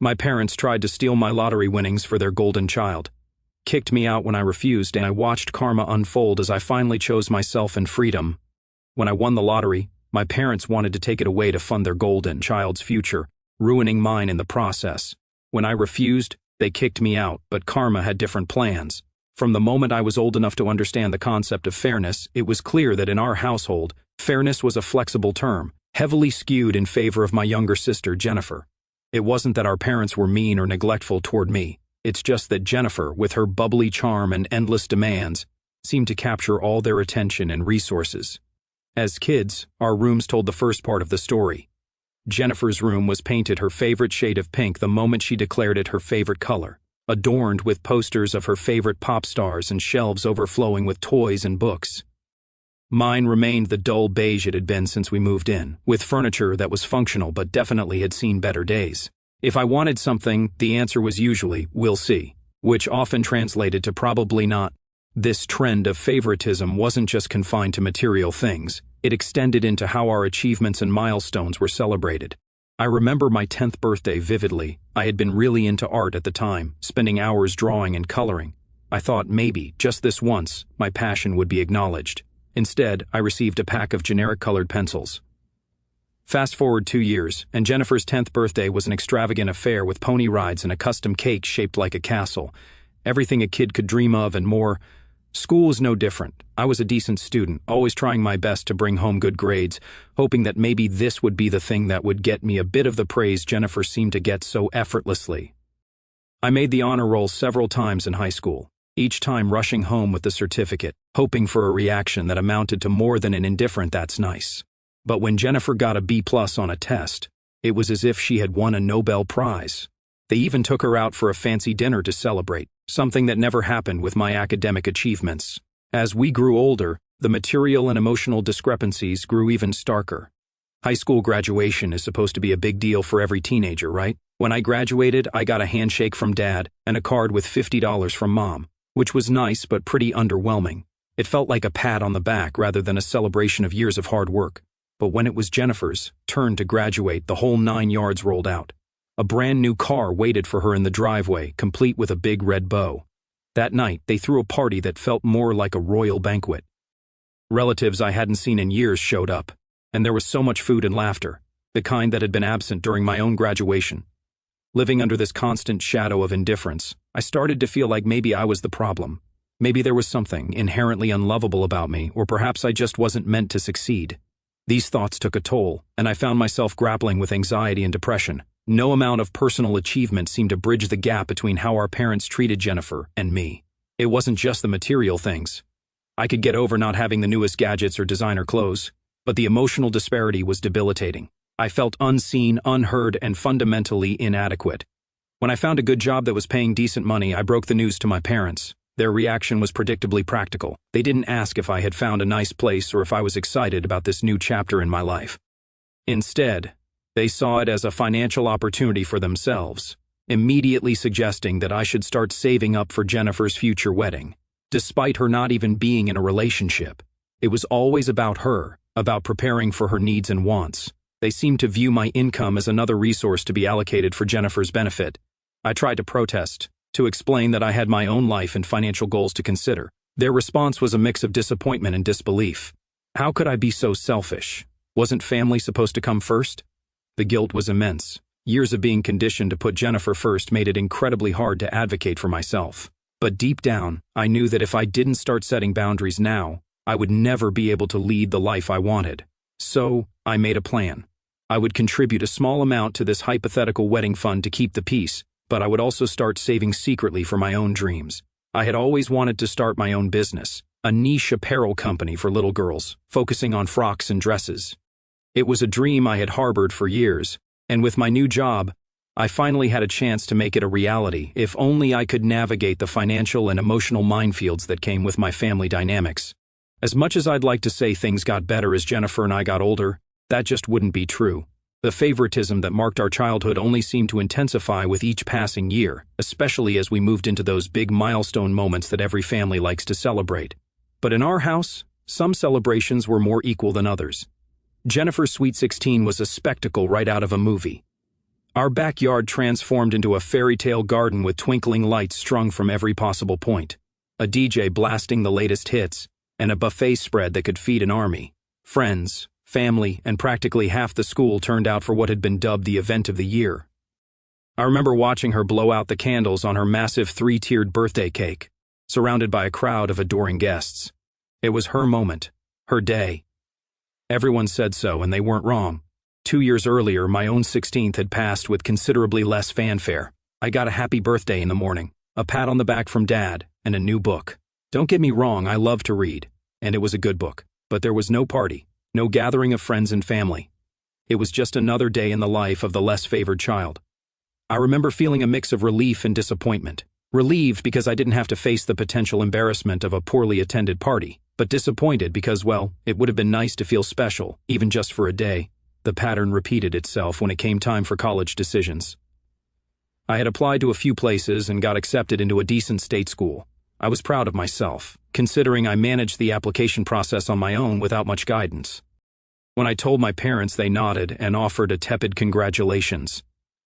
My parents tried to steal my lottery winnings for their golden child, kicked me out when I refused, and I watched karma unfold as I finally chose myself and freedom. When I won the lottery, my parents wanted to take it away to fund their golden child's future, ruining mine in the process. When I refused, they kicked me out, but karma had different plans. From the moment I was old enough to understand the concept of fairness, it was clear that in our household, fairness was a flexible term, heavily skewed in favor of my younger sister, Jennifer. It wasn't that our parents were mean or neglectful toward me. It's just that Jennifer, with her bubbly charm and endless demands, seemed to capture all their attention and resources. As kids, our rooms told the first part of the story. Jennifer's room was painted her favorite shade of pink the moment she declared it her favorite color, adorned with posters of her favorite pop stars and shelves overflowing with toys and books. Mine remained the dull beige it had been since we moved in, with furniture that was functional but definitely had seen better days. If I wanted something, the answer was usually, "We'll see," which often translated to probably not. This trend of favoritism wasn't just confined to material things. It extended into how our achievements and milestones were celebrated. I remember my 10th birthday vividly. I had been really into art at the time, spending hours drawing and coloring. I thought maybe, just this once, my passion would be acknowledged. Instead, I received a pack of generic colored pencils. Fast forward 2 years, and Jennifer's 10th birthday was an extravagant affair with pony rides and a custom cake shaped like a castle. Everything a kid could dream of and more. School was no different. I was a decent student, always trying my best to bring home good grades, hoping that maybe this would be the thing that would get me a bit of the praise Jennifer seemed to get so effortlessly. I made the honor roll several times in high school, each time rushing home with the certificate, hoping for a reaction that amounted to more than an indifferent "that's nice." But when Jennifer got a B+ on a test, it was as if she had won a Nobel Prize. They even took her out for a fancy dinner to celebrate, something that never happened with my academic achievements. As we grew older, the material and emotional discrepancies grew even starker. High school graduation is supposed to be a big deal for every teenager, right? When I graduated, I got a handshake from Dad and a card with $50 from Mom, which was nice but pretty underwhelming. It felt like a pat on the back rather than a celebration of years of hard work. But when it was Jennifer's turn to graduate, the whole 9 yards rolled out. A brand new car waited for her in the driveway, complete with a big red bow. That night, they threw a party that felt more like a royal banquet. Relatives I hadn't seen in years showed up, and there was so much food and laughter, the kind that had been absent during my own graduation. Living under this constant shadow of indifference, I started to feel like maybe I was the problem. Maybe there was something inherently unlovable about me, or perhaps I just wasn't meant to succeed. These thoughts took a toll, and I found myself grappling with anxiety and depression. No amount of personal achievement seemed to bridge the gap between how our parents treated Jennifer and me. It wasn't just the material things. I could get over not having the newest gadgets or designer clothes, but the emotional disparity was debilitating. I felt unseen, unheard, and fundamentally inadequate. When I found a good job that was paying decent money, I broke the news to my parents. Their reaction was predictably practical. They didn't ask if I had found a nice place or if I was excited about this new chapter in my life. Instead, they saw it as a financial opportunity for themselves, immediately suggesting that I should start saving up for Jennifer's future wedding. Despite her not even being in a relationship, it was always about her, about preparing for her needs and wants. They seemed to view my income as another resource to be allocated for Jennifer's benefit. I tried to protest, to explain that I had my own life and financial goals to consider. Their response was a mix of disappointment and disbelief. How could I be so selfish? Wasn't family supposed to come first? The guilt was immense. Years of being conditioned to put Jennifer first made it incredibly hard to advocate for myself. But deep down, I knew that if I didn't start setting boundaries now, I would never be able to lead the life I wanted. So, I made a plan. I would contribute a small amount to this hypothetical wedding fund to keep the peace, but I would also start saving secretly for my own dreams. I had always wanted to start my own business, a niche apparel company for little girls, focusing on frocks and dresses. It was a dream I had harbored for years, and with my new job, I finally had a chance to make it a reality, if only I could navigate the financial and emotional minefields that came with my family dynamics. As much as I'd like to say things got better as Jennifer and I got older, that just wouldn't be true. The favoritism that marked our childhood only seemed to intensify with each passing year, especially as we moved into those big milestone moments that every family likes to celebrate. But in our house, some celebrations were more equal than others. Jennifer's Sweet 16 was a spectacle right out of a movie. Our backyard transformed into a fairy tale garden with twinkling lights strung from every possible point, a DJ blasting the latest hits, and a buffet spread that could feed an army. Friends, family, and practically half the school turned out for what had been dubbed the event of the year. I remember watching her blow out the candles on her massive 3-tiered birthday cake, surrounded by a crowd of adoring guests. It was her moment, her day. Everyone said so, and they weren't wrong. 2 years earlier, my own 16th had passed with considerably less fanfare. I got a happy birthday in the morning, a pat on the back from Dad, and a new book. Don't get me wrong, I love to read, and it was a good book. But there was no party, no gathering of friends and family. It was just another day in the life of the less favored child. I remember feeling a mix of relief and disappointment. Relieved because I didn't have to face the potential embarrassment of a poorly attended party, but disappointed because, well, it would have been nice to feel special, even just for a day. The pattern repeated itself when it came time for college decisions. I had applied to a few places and got accepted into a decent state school. I was proud of myself, considering I managed the application process on my own without much guidance. When I told my parents, they nodded and offered a tepid congratulations.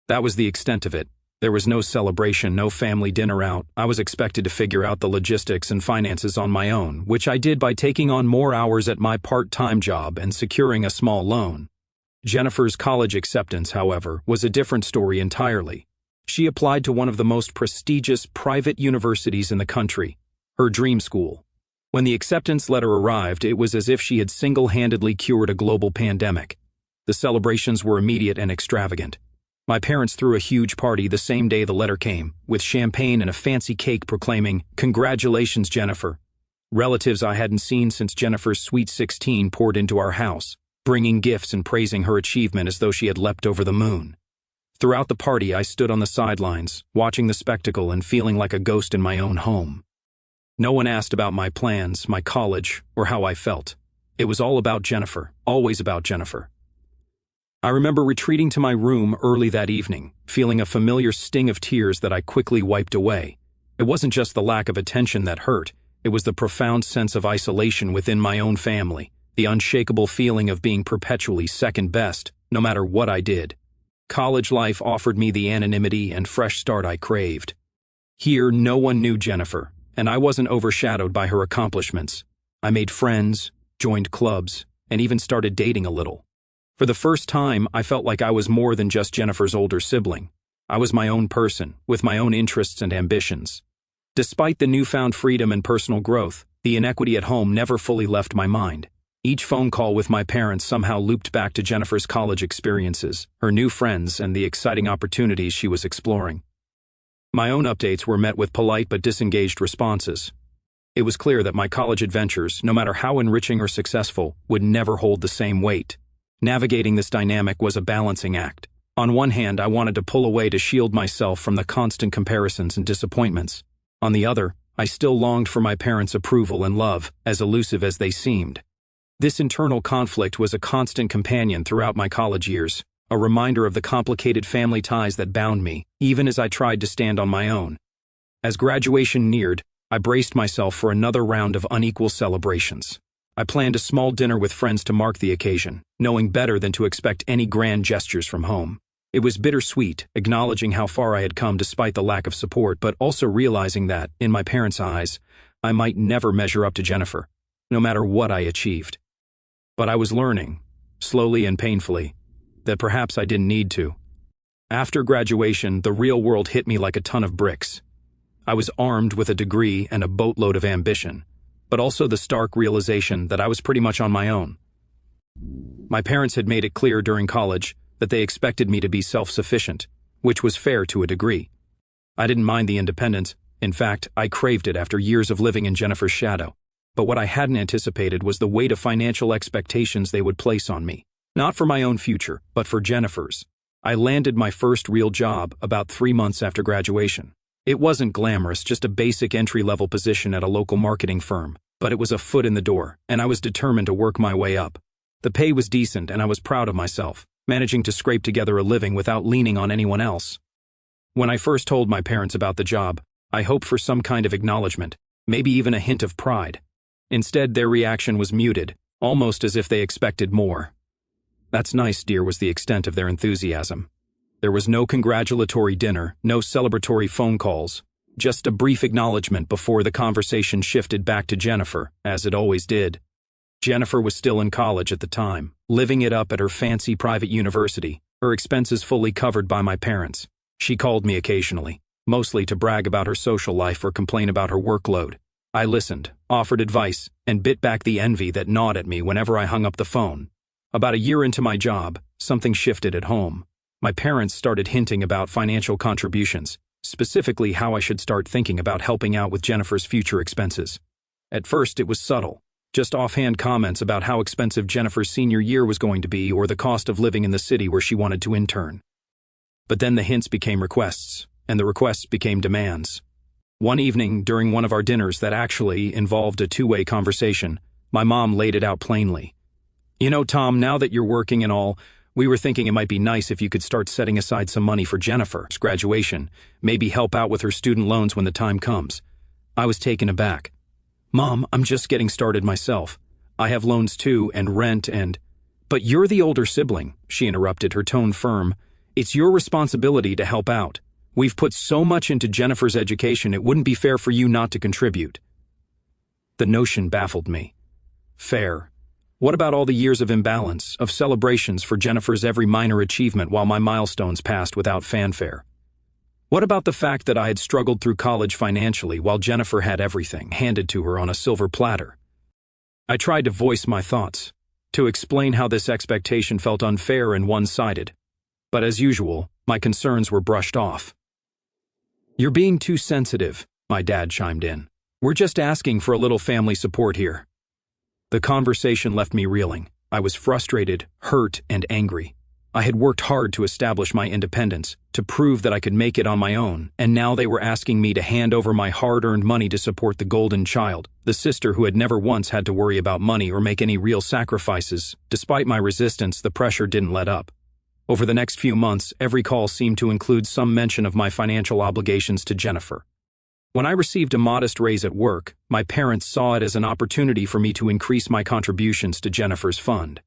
That was the extent of it. There was no celebration, no family dinner out. I was expected to figure out the logistics and finances on my own, which I did by taking on more hours at my part-time job and securing a small loan. Jennifer's college acceptance, however, was a different story entirely. She applied to one of the most prestigious private universities in the country, her dream school. When the acceptance letter arrived, it was as if she had single-handedly cured a global pandemic. The celebrations were immediate and extravagant. My parents threw a huge party the same day the letter came, with champagne and a fancy cake proclaiming, "Congratulations, Jennifer." Relatives I hadn't seen since Jennifer's sweet 16 poured into our house, bringing gifts and praising her achievement as though she had leapt over the moon. Throughout the party, I stood on the sidelines, watching the spectacle and feeling like a ghost in my own home. No one asked about my plans, my college, or how I felt. It was all about Jennifer, always about Jennifer. I remember retreating to my room early that evening, feeling a familiar sting of tears that I quickly wiped away. It wasn't just the lack of attention that hurt, it was the profound sense of isolation within my own family, the unshakable feeling of being perpetually second best, no matter what I did. College life offered me the anonymity and fresh start I craved. Here, no one knew Jennifer, and I wasn't overshadowed by her accomplishments. I made friends, joined clubs, and even started dating a little. For the first time, I felt like I was more than just Jennifer's older sibling. I was my own person, with my own interests and ambitions. Despite the newfound freedom and personal growth, the inequity at home never fully left my mind. Each phone call with my parents somehow looped back to Jennifer's college experiences, her new friends, and the exciting opportunities she was exploring. My own updates were met with polite but disengaged responses. It was clear that my college adventures, no matter how enriching or successful, would never hold the same weight. Navigating this dynamic was a balancing act. On one hand, I wanted to pull away to shield myself from the constant comparisons and disappointments. On the other, I still longed for my parents' approval and love, as elusive as they seemed. This internal conflict was a constant companion throughout my college years, a reminder of the complicated family ties that bound me, even as I tried to stand on my own. As graduation neared, I braced myself for another round of unequal celebrations. I planned a small dinner with friends to mark the occasion, knowing better than to expect any grand gestures from home. It was bittersweet, acknowledging how far I had come despite the lack of support, but also realizing that, in my parents' eyes, I might never measure up to Jennifer, no matter what I achieved. But I was learning, slowly and painfully, that perhaps I didn't need to. After graduation, the real world hit me like a ton of bricks. I was armed with a degree and a boatload of ambition, but also the stark realization that I was pretty much on my own. My parents had made it clear during college that they expected me to be self-sufficient, which was fair to a degree. I didn't mind the independence. In fact, I craved it after years of living in Jennifer's shadow. But what I hadn't anticipated was the weight of financial expectations they would place on me. Not for my own future, but for Jennifer's. I landed my first real job about 3 months after graduation. It wasn't glamorous, just a basic entry-level position at a local marketing firm, but it was a foot in the door, and I was determined to work my way up. The pay was decent, and I was proud of myself, managing to scrape together a living without leaning on anyone else. When I first told my parents about the job, I hoped for some kind of acknowledgement, maybe even a hint of pride. Instead, their reaction was muted, almost as if they expected more. "That's nice, dear," was the extent of their enthusiasm. There was no congratulatory dinner, no celebratory phone calls, just a brief acknowledgement before the conversation shifted back to Jennifer, as it always did. Jennifer was still in college at the time, living it up at her fancy private university, her expenses fully covered by my parents. She called me occasionally, mostly to brag about her social life or complain about her workload. I listened, offered advice, and bit back the envy that gnawed at me whenever I hung up the phone. About a year into my job, something shifted at home. My parents started hinting about financial contributions, specifically how I should start thinking about helping out with Jennifer's future expenses. At first, it was subtle, just offhand comments about how expensive Jennifer's senior year was going to be or the cost of living in the city where she wanted to intern. But then the hints became requests, and the requests became demands. One evening, during one of our dinners that actually involved a two-way conversation, my mom laid it out plainly. "You know, Tom, now that you're working and all, we were thinking it might be nice if you could start setting aside some money for Jennifer's graduation, maybe help out with her student loans when the time comes." I was taken aback. "Mom, I'm just getting started myself. I have loans too, and rent and—" "But you're the older sibling," she interrupted, her tone firm. "It's your responsibility to help out. We've put so much into Jennifer's education, it wouldn't be fair for you not to contribute." The notion baffled me. Fair. What about all the years of imbalance, of celebrations for Jennifer's every minor achievement while my milestones passed without fanfare? What about the fact that I had struggled through college financially while Jennifer had everything handed to her on a silver platter? I tried to voice my thoughts, to explain how this expectation felt unfair and one-sided. But as usual, my concerns were brushed off. "You're being too sensitive," my dad chimed in. "We're just asking for a little family support here." The conversation left me reeling. I was frustrated, hurt, and angry. I had worked hard to establish my independence, to prove that I could make it on my own, and now they were asking me to hand over my hard-earned money to support the golden child, the sister who had never once had to worry about money or make any real sacrifices. Despite my resistance, the pressure didn't let up. Over the next few months, every call seemed to include some mention of my financial obligations to Jennifer. When I received a modest raise at work, my parents saw it as an opportunity for me to increase my contributions to Jennifer's fund.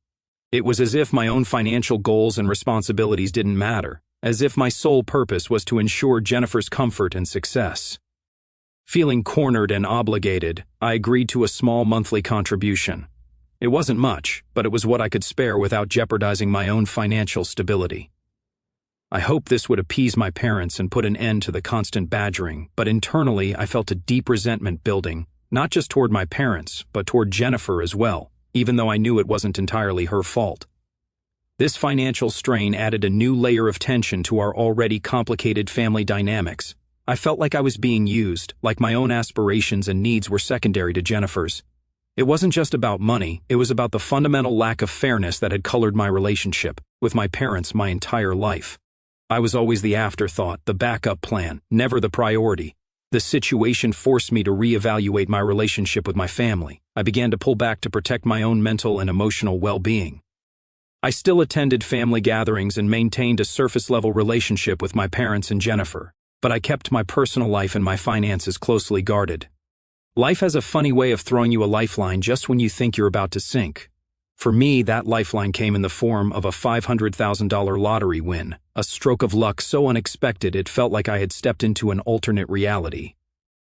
It was as if my own financial goals and responsibilities didn't matter, as if my sole purpose was to ensure Jennifer's comfort and success. Feeling cornered and obligated, I agreed to a small monthly contribution. It wasn't much, but it was what I could spare without jeopardizing my own financial stability. I hoped this would appease my parents and put an end to the constant badgering, but internally I felt a deep resentment building, not just toward my parents, but toward Jennifer as well, even though I knew it wasn't entirely her fault. This financial strain added a new layer of tension to our already complicated family dynamics. I felt like I was being used, like my own aspirations and needs were secondary to Jennifer's. It wasn't just about money, it was about the fundamental lack of fairness that had colored my relationship with my parents my entire life. I was always the afterthought, the backup plan, never the priority. The situation forced me to reevaluate my relationship with my family. I began to pull back to protect my own mental and emotional well-being. I still attended family gatherings and maintained a surface-level relationship with my parents and Jennifer, but I kept my personal life and my finances closely guarded. Life has a funny way of throwing you a lifeline just when you think you're about to sink. For me, that lifeline came in the form of a $500,000 lottery win, a stroke of luck so unexpected it felt like I had stepped into an alternate reality.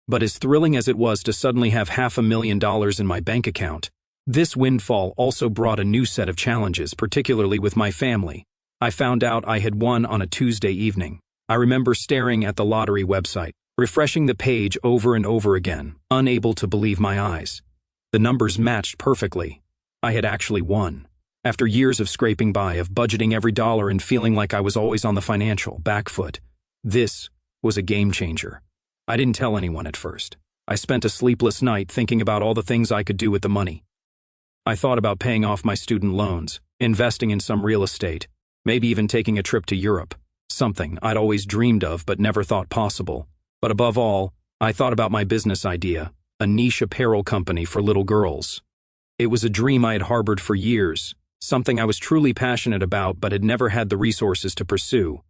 But as thrilling as it was to suddenly have $500,000 in my bank account, this windfall also brought a new set of challenges, particularly with my family. I found out I had won on a Tuesday evening. I remember staring at the lottery website, refreshing the page over and over again, unable to believe my eyes. The numbers matched perfectly. I had actually won. After years of scraping by, of budgeting every dollar and feeling like I was always on the financial back foot, this was a game changer. I didn't tell anyone at first. I spent a sleepless night thinking about all the things I could do with the money. I thought about paying off my student loans, investing in some real estate, maybe even taking a trip to Europe, something I'd always dreamed of but never thought possible. But above all, I thought about my business idea, a niche apparel company for little girls. It was a dream I had harbored for years, something I was truly passionate about but had never had the resources to pursue.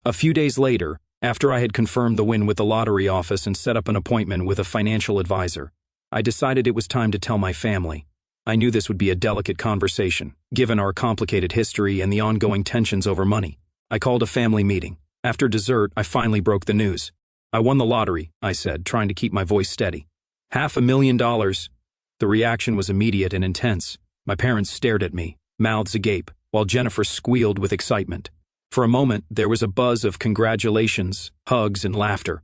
A few days later, after I had confirmed the win with the lottery office and set up an appointment with a financial advisor, I decided it was time to tell my family. I knew this would be a delicate conversation, given our complicated history and the ongoing tensions over money. I called a family meeting. After dessert, I finally broke the news. I won the lottery, I said, trying to keep my voice steady. $500,000. The reaction was immediate and intense. My parents stared at me, mouths agape, while Jennifer squealed with excitement. For a moment, there was a buzz of congratulations, hugs, and laughter.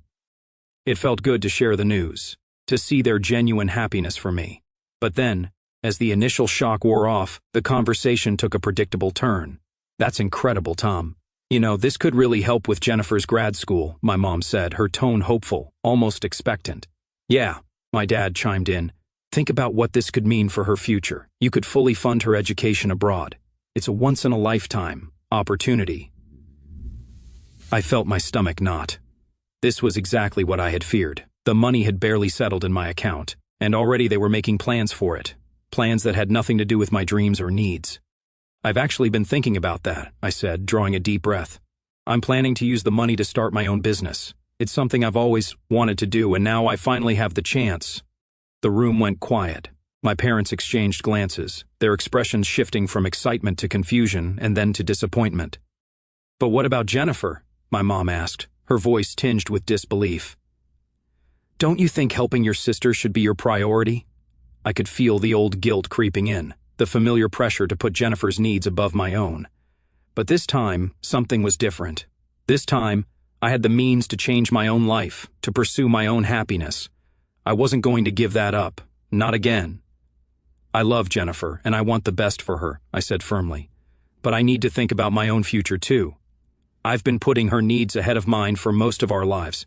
It felt good to share the news, to see their genuine happiness for me. But then, as the initial shock wore off, the conversation took a predictable turn. "That's incredible, Tom. You know, this could really help with Jennifer's grad school," my mom said, her tone hopeful, almost expectant. "Yeah," my dad chimed in. "Think about what this could mean for her future. You could fully fund her education abroad. It's a once-in-a-lifetime opportunity." I felt my stomach knot. This was exactly what I had feared. The money had barely settled in my account, and already they were making plans for it. Plans that had nothing to do with my dreams or needs. "I've actually been thinking about that," I said, drawing a deep breath. "I'm planning to use the money to start my own business. It's something I've always wanted to do, and now I finally have the chance." The room went quiet. My parents exchanged glances, their expressions shifting from excitement to confusion and then to disappointment. "But what about Jennifer?" my mom asked, her voice tinged with disbelief. "Don't you think helping your sister should be your priority?" I could feel the old guilt creeping in, the familiar pressure to put Jennifer's needs above my own. But this time, something was different. This time, I had the means to change my own life, to pursue my own happiness. I wasn't going to give that up, not again. "I love Jennifer, and I want the best for her," I said firmly. "But I need to think about my own future too. I've been putting her needs ahead of mine for most of our lives.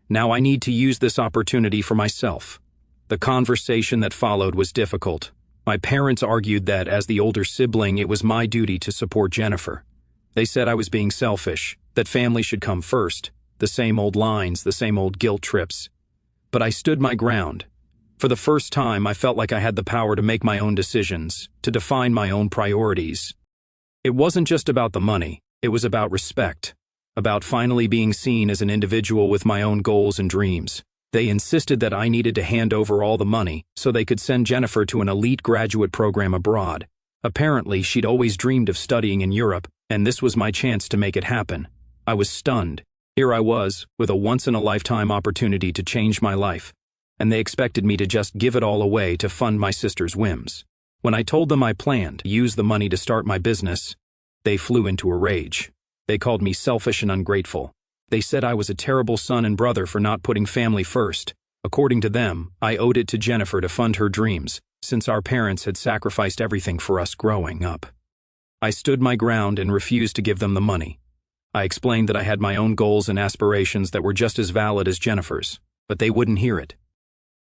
Now I need to use this opportunity for myself." The conversation that followed was difficult. My parents argued that, as the older sibling, it was my duty to support Jennifer. They said I was being selfish, that family should come first, the same old lines, the same old guilt trips. But I stood my ground. For the first time, I felt like I had the power to make my own decisions, to define my own priorities. It wasn't just about the money. It was about respect, about finally being seen as an individual with my own goals and dreams. They insisted that I needed to hand over all the money so they could send Jennifer to an elite graduate program abroad. Apparently, she'd always dreamed of studying in Europe, and this was my chance to make it happen. I was stunned. Here I was, with a once-in-a-lifetime opportunity to change my life, and they expected me to just give it all away to fund my sister's whims. When I told them I planned to use the money to start my business, they flew into a rage. They called me selfish and ungrateful. They said I was a terrible son and brother for not putting family first. According to them, I owed it to Jennifer to fund her dreams, since our parents had sacrificed everything for us growing up. I stood my ground and refused to give them the money. I explained that I had my own goals and aspirations that were just as valid as Jennifer's, but they wouldn't hear it.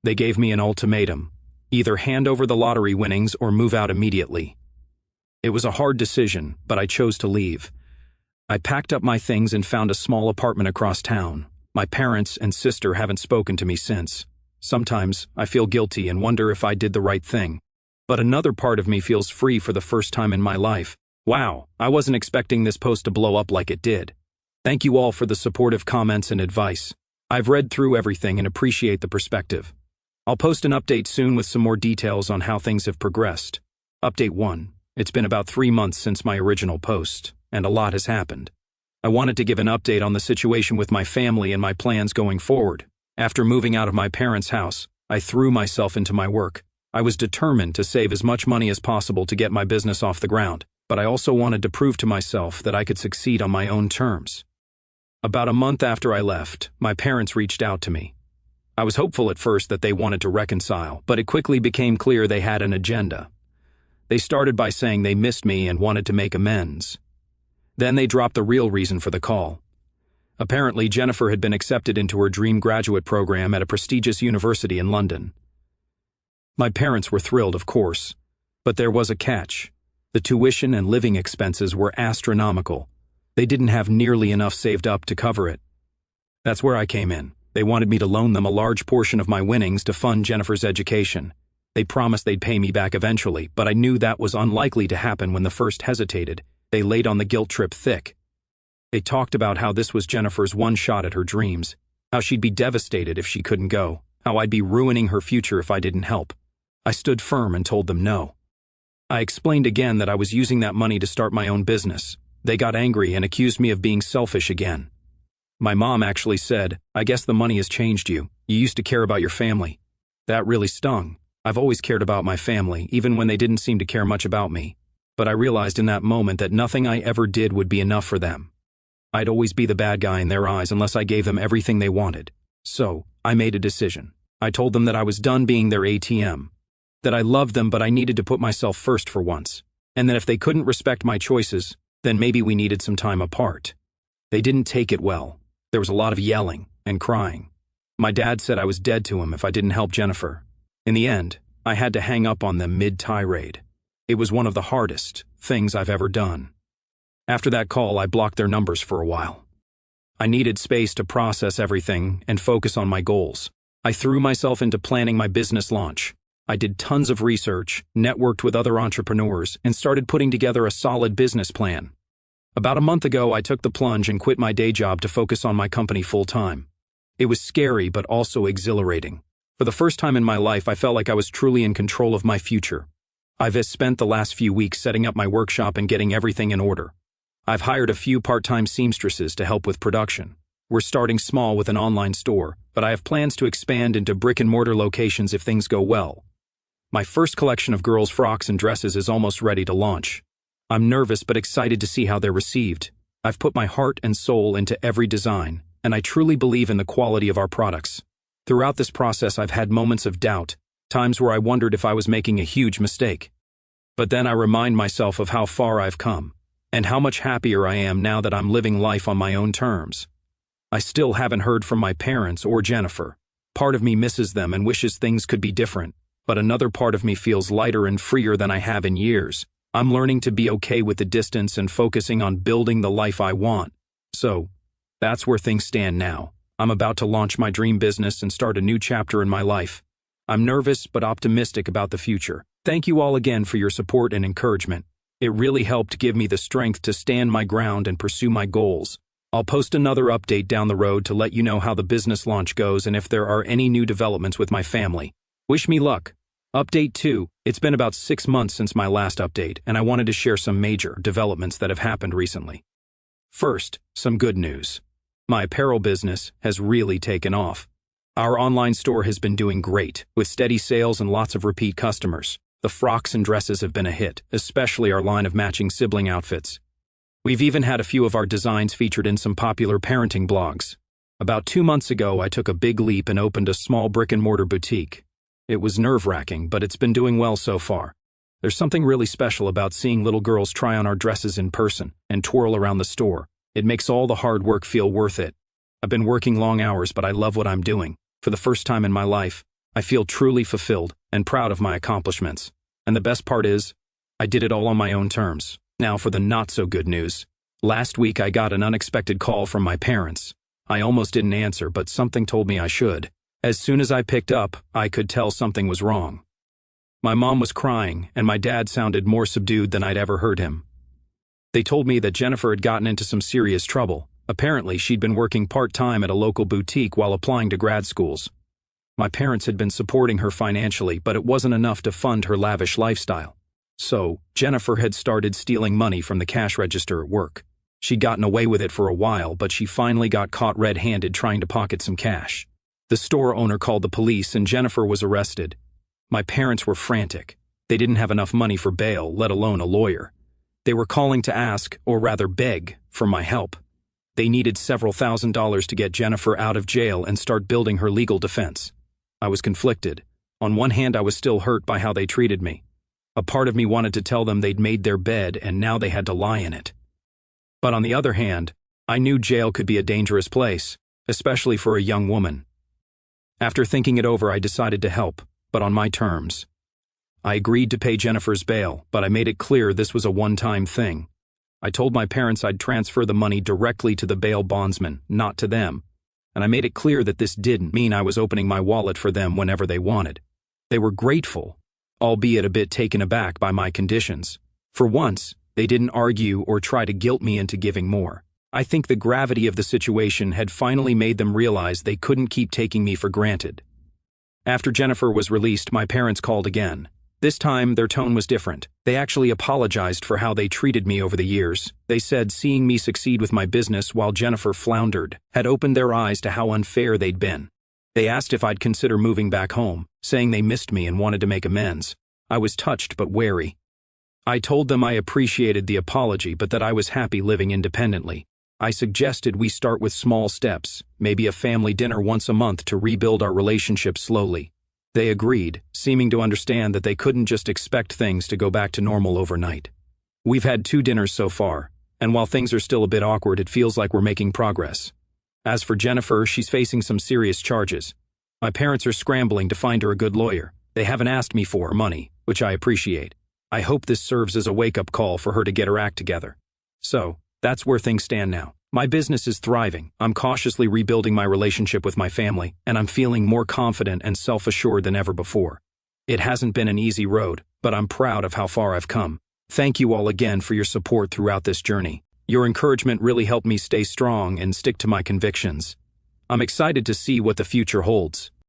They gave me an ultimatum: either hand over the lottery winnings or move out immediately. It was a hard decision, but I chose to leave. I packed up my things and found a small apartment across town. My parents and sister haven't spoken to me since. Sometimes I feel guilty and wonder if I did the right thing. But another part of me feels free for the first time in my life. Wow, I wasn't expecting this post to blow up like it did. Thank you all for the supportive comments and advice. I've read through everything and appreciate the perspective. I'll post an update soon with some more details on how things have progressed. Update 1. It's been about 3 months since my original post, and a lot has happened. I wanted to give an update on the situation with my family and my plans going forward. After moving out of my parents' house, I threw myself into my work. I was determined to save as much money as possible to get my business off the ground, but I also wanted to prove to myself that I could succeed on my own terms. About a month after I left, my parents reached out to me. I was hopeful at first that they wanted to reconcile, but it quickly became clear they had an agenda. They started by saying they missed me and wanted to make amends. Then they dropped the real reason for the call. Apparently, Jennifer had been accepted into her dream graduate program at a prestigious university in London. My parents were thrilled, of course, but there was a catch. The tuition and living expenses were astronomical. They didn't have nearly enough saved up to cover it. That's where I came in. They wanted me to loan them a large portion of my winnings to fund Jennifer's education. They promised they'd pay me back eventually, but I knew that was unlikely to happen when they first hesitated. They laid on the guilt trip thick. They talked about how this was Jennifer's one shot at her dreams, how she'd be devastated if she couldn't go, how I'd be ruining her future if I didn't help. I stood firm and told them no. I explained again that I was using that money to start my own business, They got angry and accused me of being selfish again. My mom actually said, "I guess the money has changed you. You used to care about your family." That really stung. I've always cared about my family, even when they didn't seem to care much about me. But I realized in that moment that nothing I ever did would be enough for them. I'd always be the bad guy in their eyes unless I gave them everything they wanted. So, I made a decision. I told them that I was done being their ATM. That I loved them, but I needed to put myself first for once. And that if they couldn't respect my choices, then maybe we needed some time apart. They didn't take it well. There was a lot of yelling and crying. My dad said I was dead to him if I didn't help Jennifer. In the end, I had to hang up on them mid-tirade. It was one of the hardest things I've ever done. After that call, I blocked their numbers for a while. I needed space to process everything and focus on my goals. I threw myself into planning my business launch. I did tons of research, networked with other entrepreneurs, and started putting together a solid business plan. About a month ago, I took the plunge and quit my day job to focus on my company full-time. It was scary, but also exhilarating. For the first time in my life, I felt like I was truly in control of my future. I've spent the last few weeks setting up my workshop and getting everything in order. I've hired a few part-time seamstresses to help with production. We're starting small with an online store, but I have plans to expand into brick-and-mortar locations if things go well. My first collection of girls' frocks and dresses is almost ready to launch. I'm nervous but excited to see how they're received. I've put my heart and soul into every design, and I truly believe in the quality of our products. Throughout this process, I've had moments of doubt, times where I wondered if I was making a huge mistake. But then I remind myself of how far I've come, and how much happier I am now that I'm living life on my own terms. I still haven't heard from my parents or Jennifer. Part of me misses them and wishes things could be different, but another part of me feels lighter and freer than I have in years. I'm learning to be okay with the distance and focusing on building the life I want. So, that's where things stand now. I'm about to launch my dream business and start a new chapter in my life. I'm nervous but optimistic about the future. Thank you all again for your support and encouragement. It really helped give me the strength to stand my ground and pursue my goals. I'll post another update down the road to let you know how the business launch goes and if there are any new developments with my family. Wish me luck. Update 2. It's been about 6 months since my last update, and I wanted to share some major developments that have happened recently. First, some good news. My apparel business has really taken off. Our online store has been doing great, with steady sales and lots of repeat customers. The frocks and dresses have been a hit, especially our line of matching sibling outfits. We've even had a few of our designs featured in some popular parenting blogs. About 2 months ago, I took a big leap and opened a small brick-and-mortar boutique. It was nerve-wracking, but it's been doing well so far. There's something really special about seeing little girls try on our dresses in person and twirl around the store. It makes all the hard work feel worth it. I've been working long hours, but I love what I'm doing. For the first time in my life, I feel truly fulfilled and proud of my accomplishments. And the best part is, I did it all on my own terms. Now for the not-so-good news. Last week I got an unexpected call from my parents. I almost didn't answer, but something told me I should. As soon as I picked up, I could tell something was wrong. My mom was crying, and my dad sounded more subdued than I'd ever heard him. They told me that Jennifer had gotten into some serious trouble. Apparently, she'd been working part-time at a local boutique while applying to grad schools. My parents had been supporting her financially, but it wasn't enough to fund her lavish lifestyle. So, Jennifer had started stealing money from the cash register at work. She'd gotten away with it for a while, but she finally got caught red-handed trying to pocket some cash. The store owner called the police and Jennifer was arrested. My parents were frantic. They didn't have enough money for bail, let alone a lawyer. They were calling to ask, or rather beg, for my help. They needed several $1,000s to get Jennifer out of jail and start building her legal defense. I was conflicted. On one hand, I was still hurt by how they treated me. A part of me wanted to tell them they'd made their bed and now they had to lie in it. But on the other hand, I knew jail could be a dangerous place, especially for a young woman. After thinking it over, I decided to help, but on my terms. I agreed to pay Jennifer's bail, but I made it clear this was a one-time thing. I told my parents I'd transfer the money directly to the bail bondsman, not to them, and I made it clear that this didn't mean I was opening my wallet for them whenever they wanted. They were grateful, albeit a bit taken aback by my conditions. For once, they didn't argue or try to guilt me into giving more. I think the gravity of the situation had finally made them realize they couldn't keep taking me for granted. After Jennifer was released, my parents called again. This time, their tone was different. They actually apologized for how they treated me over the years. They said seeing me succeed with my business while Jennifer floundered had opened their eyes to how unfair they'd been. They asked if I'd consider moving back home, saying they missed me and wanted to make amends. I was touched but wary. I told them I appreciated the apology but that I was happy living independently. I suggested we start with small steps, maybe a family dinner once a month to rebuild our relationship slowly. They agreed, seeming to understand that they couldn't just expect things to go back to normal overnight. We've had 2 dinners so far, and while things are still a bit awkward, it feels like we're making progress. As for Jennifer, she's facing some serious charges. My parents are scrambling to find her a good lawyer. They haven't asked me for her money, which I appreciate. I hope this serves as a wake-up call for her to get her act together. So, that's where things stand now. My business is thriving. I'm cautiously rebuilding my relationship with my family, and I'm feeling more confident and self-assured than ever before. It hasn't been an easy road, but I'm proud of how far I've come. Thank you all again for your support throughout this journey. Your encouragement really helped me stay strong and stick to my convictions. I'm excited to see what the future holds.